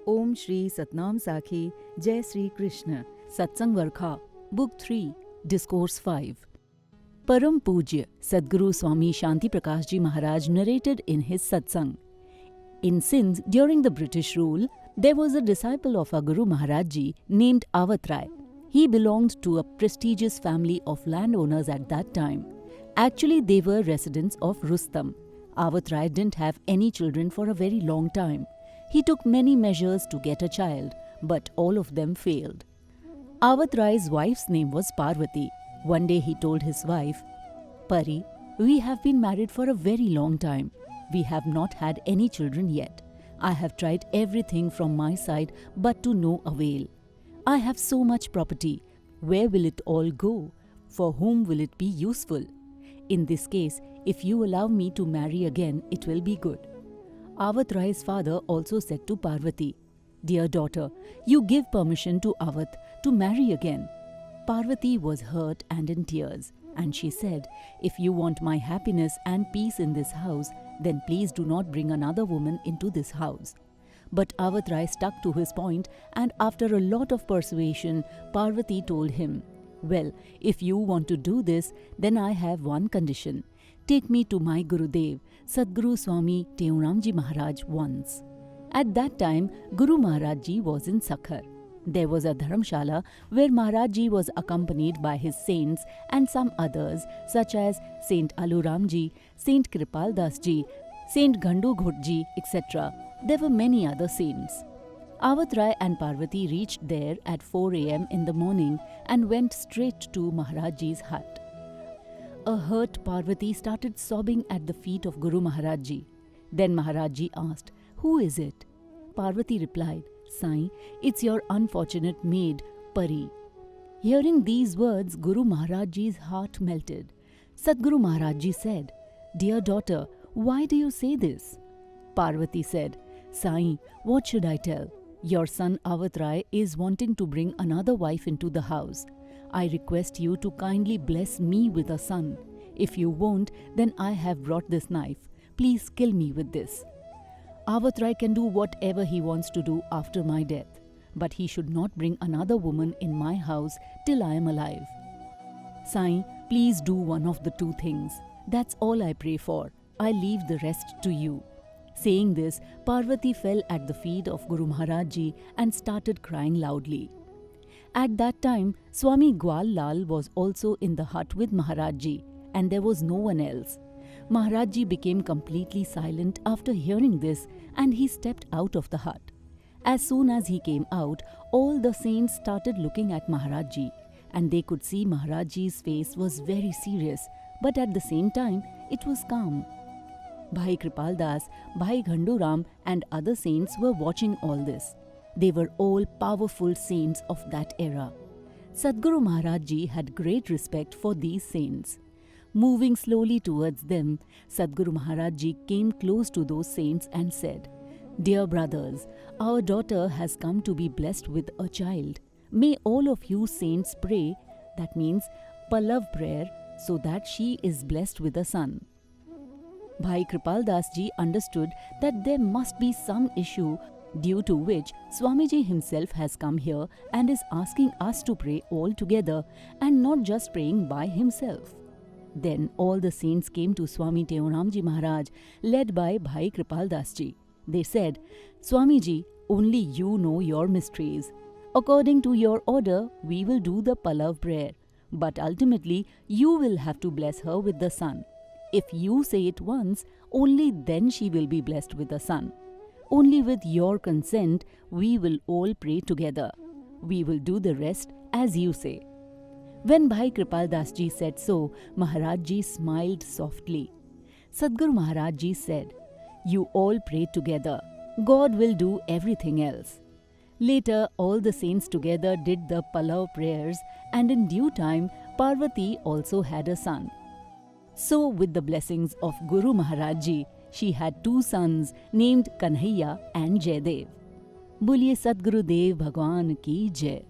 ओम श्री सतनाम साखी जय श्री कृष्ण सत्संग वर्खा बुक 3 डिस्कोर्स 5 परम पूज्य Sadguru Swami Shanti Prakash Ji Maharaj narrated in his satsang. In Sindh, during the British rule, there was a disciple of our Guru Maharaj Ji named Avat Rai. He belonged to a prestigious family of landowners at that time. Actually, they were residents of Rustam. Avat Rai didn't have any children for a very long time. He took many measures to get a child, but all of them failed. Avat Rai's wife's name was Parvati. One day he told his wife, "Pari, we have been married for a very long time. We have not had any children yet. I have tried everything from my side, but to no avail. I have so much property. Where will it all go? For whom will it be useful? In this case, if you allow me to marry again, it will be good." Avat Rai's father also said to Parvati, "Dear daughter, you give permission to Avat to marry again." Parvati was hurt and in tears, and she said, "If you want my happiness and peace in this house, then please do not bring another woman into this house." But Avat Rai stuck to his point, and after a lot of persuasion, Parvati told him, "Well, if you want to do this, then I have one condition. Take me to my Gurudev, Sadguru Swami Teoram Ji Maharaj once." At that time, Guru Maharaj Ji was in Sakhar. There was a dharamshala where Maharaj Ji was accompanied by his saints and some others such as Saint Aluram Ji, Saint Kripal Das Ji, Saint Ghandu Ghut Ji, etc. There were many other saints. Avat Rai and Parvati reached there at 4 a.m. in the morning and went straight to Maharaj Ji's hut. A hurt Parvati started sobbing at the feet of Guru Maharaj Ji. Then Maharaj Ji asked, "Who is it?" Parvati replied, "Sai, it's your unfortunate maid, Pari." Hearing these words, Guru Maharaj Ji's heart melted. Sadguru Maharaj Ji said, "Dear daughter, why do you say this?" Parvati said, "Sai, what should I tell? Your son Avat Rai is wanting to bring another wife into the house. I request you to kindly bless me with a son. If you won't, then I have brought this knife. Please kill me with this. Avat Rai can do whatever he wants to do after my death, but he should not bring another woman in my house till I am alive. Sai, please do one of the two things. That's all I pray for. I leave the rest to you." Saying this, Parvati fell at the feet of Guru Maharaj Ji and started crying loudly. At that time, Swami Gwal Lal was also in the hut with Maharaj Ji, and there was no one else. Maharaj Ji became completely silent after hearing this, and he stepped out of the hut. As soon as he came out, all the saints started looking at Maharaj Ji, and they could see Maharaj Ji's face was very serious, but at the same time, it was calm. Bhai Kripal Das, Bhai Ghandu Ram, and other saints were watching all this. They were all powerful saints of that era. Sadguru Maharaj Ji had great respect for these saints. Moving slowly towards them, Sadguru Maharaj Ji came close to those saints and said, "Dear brothers, our daughter has come to be blessed with a child. May all of you saints pray, that means Pallav prayer, so that she is blessed with a son." Bhai Kripal Das Ji understood that there must be some issue due to which Swamiji himself has come here and is asking us to pray all together and not just praying by himself. Then all the saints came to Swami Teoram Ji Maharaj, led by Bhai Kripal Das Ji. They said, "Swamiji, only you know your mysteries. According to your order, we will do the Pallav prayer, but ultimately you will have to bless her with the son. If you say it once, only then she will be blessed with a son. Only with your consent, we will all pray together. We will do the rest as you say." When Bhai Kripal Das Ji said so, Maharaj Ji smiled softly. Sadguru Maharaj Ji said, "You all pray together. God will do everything else." Later, all the saints together did the Pallav prayers, and in due time, Parvati also had a son. So, with the blessings of Guru Maharaj Ji, she had 2 sons named Kanhaiya and Jaidev. Boliye Sadguru Dev Bhagwan ki Jai.